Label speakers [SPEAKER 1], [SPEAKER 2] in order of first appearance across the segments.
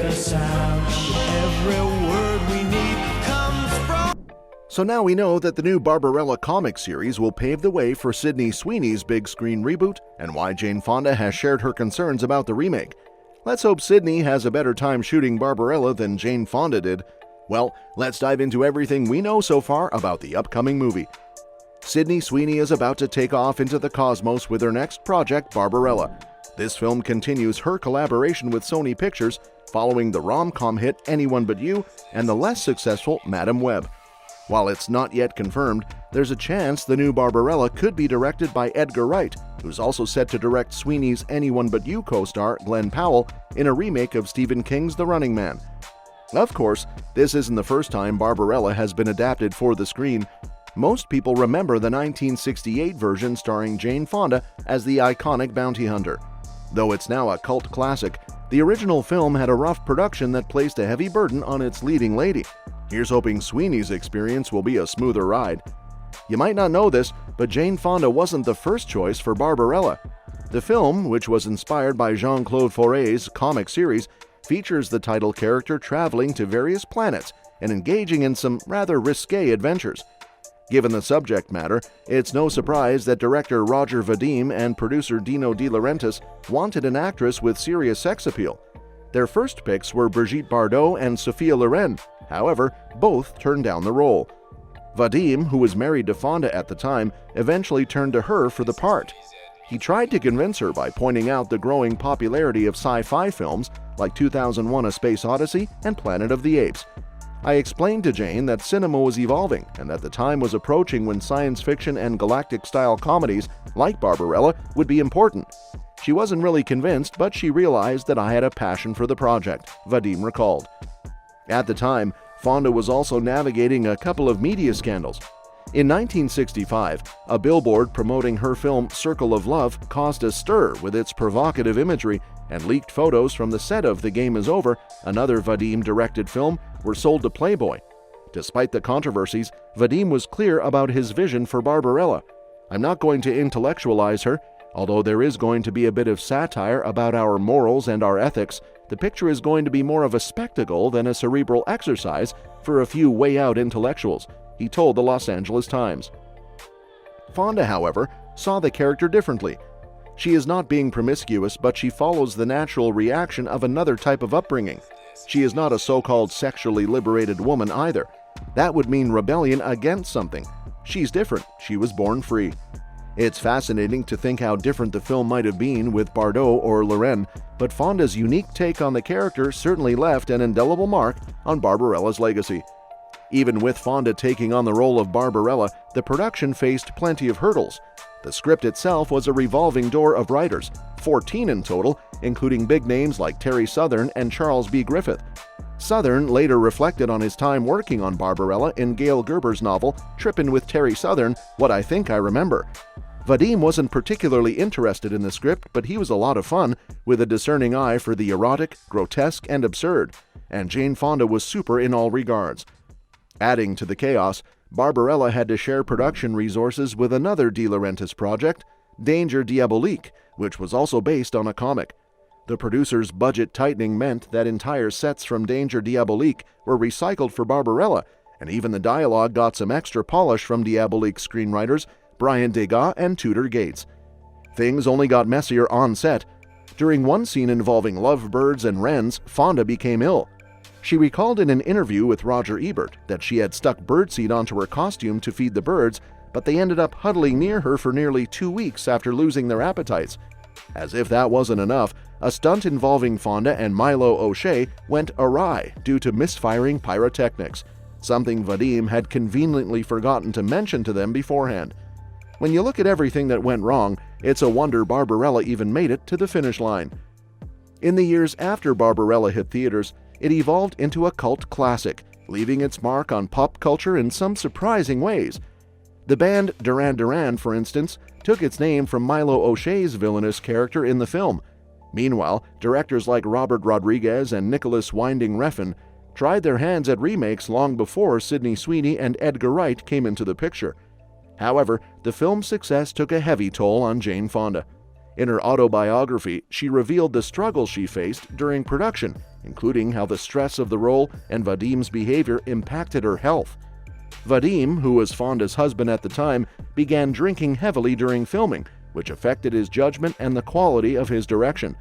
[SPEAKER 1] the sound. Every word we need comes from.
[SPEAKER 2] So now we know that the new Barbarella comic series will pave the way for Sydney Sweeney's big screen reboot and why Jane Fonda has shared her concerns about the remake. Let's hope Sydney has a better time shooting Barbarella than Jane Fonda did. Well, let's dive into everything we know so far about the upcoming movie. Sydney Sweeney is about to take off into the cosmos with her next project, Barbarella. This film continues her collaboration with Sony Pictures, following the rom-com hit Anyone But You and the less successful Madam Web. While it's not yet confirmed, there's a chance the new Barbarella could be directed by Edgar Wright, who's also set to direct Sweeney's Anyone But You co-star Glenn Powell in a remake of Stephen King's The Running Man. Of course, this isn't the first time Barbarella has been adapted for the screen. Most people remember the 1968 version starring Jane Fonda as the iconic bounty hunter. Though it's now a cult classic, the original film had a rough production that placed a heavy burden on its leading lady. Here's hoping Sweeney's experience will be a smoother ride. You might not know this, but Jane Fonda wasn't the first choice for Barbarella. The film, which was inspired by Jean-Claude Forest's comic series, features the title character traveling to various planets and engaging in some rather risque adventures. Given the subject matter, it's no surprise that director Roger Vadim and producer Dino De Laurentiis wanted an actress with serious sex appeal. Their first picks were Brigitte Bardot and Sophia Loren. However, both turned down the role. Vadim, who was married to Fonda at the time, eventually turned to her for the part. He tried to convince her by pointing out the growing popularity of sci-fi films like 2001: A Space Odyssey and Planet of the Apes. I explained to Jane that cinema was evolving and that the time was approaching when science fiction and galactic-style comedies like Barbarella would be important. She wasn't really convinced, but she realized that I had a passion for the project, Vadim recalled. At the time, Fonda was also navigating a couple of media scandals. In 1965, a billboard promoting her film Circle of Love caused a stir with its provocative imagery, and leaked photos from the set of The Game Is Over, another Vadim-directed film, were sold to Playboy. Despite the controversies, Vadim was clear about his vision for Barbarella. "I'm not going to intellectualize her. Although there is going to be a bit of satire about our morals and our ethics, the picture is going to be more of a spectacle than a cerebral exercise for a few way-out intellectuals," he told the Los Angeles Times. Fonda, however, saw the character differently. She is not being promiscuous, but she follows the natural reaction of another type of upbringing. She is not a so-called sexually liberated woman either. That would mean rebellion against something. She's different. She was born free. It's fascinating to think how different the film might have been with Bardot or Loren, but Fonda's unique take on the character certainly left an indelible mark on Barbarella's legacy. Even with Fonda taking on the role of Barbarella, the production faced plenty of hurdles. The script itself was a revolving door of writers, 14 in total, including big names like Terry Southern and Charles B. Griffith. Southern later reflected on his time working on Barbarella in Gail Gerber's novel Trippin' with Terry Southern, What I Think I Remember. Vadim wasn't particularly interested in the script, but he was a lot of fun, with a discerning eye for the erotic, grotesque, and absurd, and Jane Fonda was super in all regards. Adding to the chaos, Barbarella had to share production resources with another De Laurentiis project, Danger Diabolik, which was also based on a comic. The producer's budget tightening meant that entire sets from Danger Diabolik were recycled for Barbarella, and even the dialogue got some extra polish from Diabolik screenwriters Brian Degas and Tudor Gates. Things only got messier on set. During one scene involving lovebirds and wrens, Fonda became ill. She recalled in an interview with Roger Ebert that she had stuck birdseed onto her costume to feed the birds, but they ended up huddling near her for nearly 2 weeks after losing their appetites. As if that wasn't enough, a stunt involving Fonda and Milo O'Shea went awry due to misfiring pyrotechnics, something Vadim had conveniently forgotten to mention to them beforehand. When you look at everything that went wrong, it's a wonder Barbarella even made it to the finish line. In the years after Barbarella hit theaters, it evolved into a cult classic, leaving its mark on pop culture in some surprising ways. The band Durand Durand, for instance, took its name from Milo O'Shea's villainous character in the film. Meanwhile, directors like Robert Rodriguez and Nicholas Winding Refn tried their hands at remakes long before Sydney Sweeney and Edgar Wright came into the picture. However, the film's success took a heavy toll on Jane Fonda. In her autobiography, she revealed the struggles she faced during production, including how the stress of the role and Vadim's behavior impacted her health. Vadim, who was Fonda's husband at the time, began drinking heavily during filming, which affected his judgment and the quality of his direction.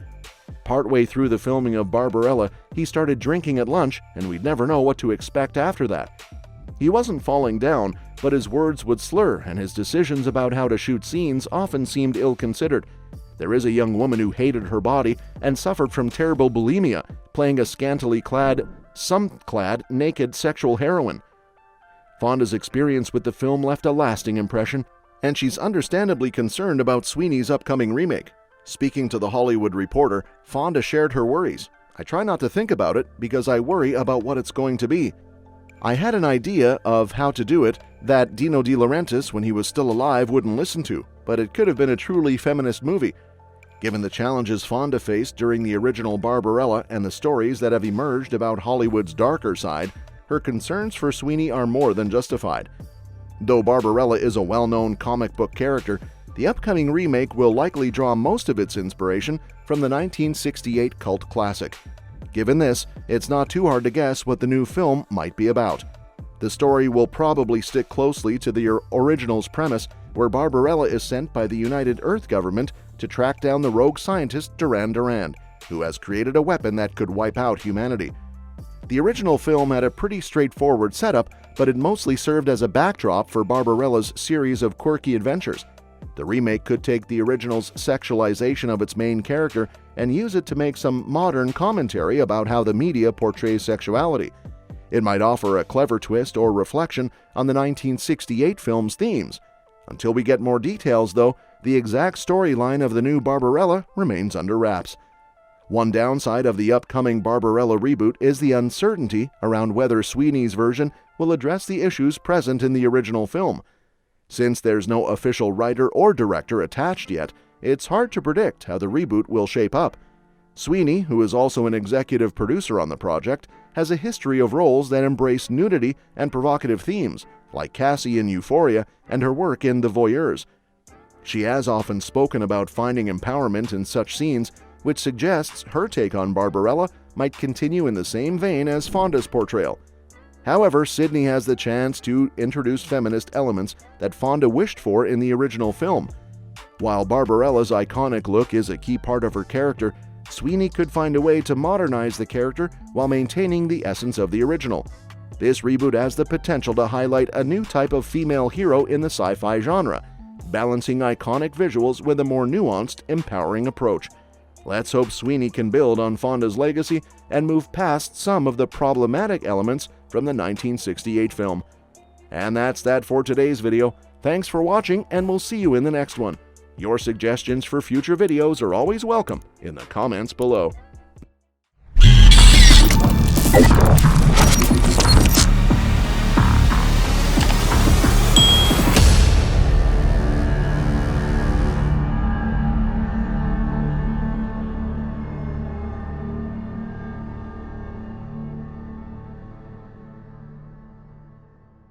[SPEAKER 2] Partway through the filming of Barbarella, he started drinking at lunch, and we'd never know what to expect after that. He wasn't falling down, but his words would slur, and his decisions about how to shoot scenes often seemed ill-considered. There is a young woman who hated her body and suffered from terrible bulimia, playing a scantily clad, some-clad, naked sexual heroine. Fonda's experience with the film left a lasting impression, and she's understandably concerned about Sweeney's upcoming remake. Speaking to The Hollywood Reporter, Fonda shared her worries. "I try not to think about it because I worry about what it's going to be. I had an idea of how to do it that Dino De Laurentiis, when he was still alive, wouldn't listen to, but it could have been a truly feminist movie." Given the challenges Fonda faced during the original Barbarella and the stories that have emerged about Hollywood's darker side, her concerns for Sweeney are more than justified. Though Barbarella is a well-known comic book character, the upcoming remake will likely draw most of its inspiration from the 1968 cult classic. Given this, it's not too hard to guess what the new film might be about. The story will probably stick closely to the original's premise, where Barbarella is sent by the United Earth government to track down the rogue scientist Durand Durand, who has created a weapon that could wipe out humanity. The original film had a pretty straightforward setup, but it mostly served as a backdrop for Barbarella's series of quirky adventures. The remake could take the original's sexualization of its main character and use it to make some modern commentary about how the media portrays sexuality. It might offer a clever twist or reflection on the 1968 film's themes. Until we get more details, though, the exact storyline of the new Barbarella remains under wraps. One downside of the upcoming Barbarella reboot is the uncertainty around whether Sweeney's version will address the issues present in the original film. Since there's no official writer or director attached yet, it's hard to predict how the reboot will shape up. Sweeney, who is also an executive producer on the project, has a history of roles that embrace nudity and provocative themes, like Cassie in Euphoria and her work in The Voyeurs. She has often spoken about finding empowerment in such scenes, which suggests her take on Barbarella might continue in the same vein as Fonda's portrayal. However, Sidney has the chance to introduce feminist elements that Fonda wished for in the original film. While Barbarella's iconic look is a key part of her character, Sweeney could find a way to modernize the character while maintaining the essence of the original. This reboot has the potential to highlight a new type of female hero in the sci-fi genre, balancing iconic visuals with a more nuanced, empowering approach. Let's hope Sweeney can build on Fonda's legacy and move past some of the problematic elements from the 1968 film. And that's that for today's video. Thanks for watching, and we'll see you in the next one. Your suggestions for future videos are always welcome in the comments below.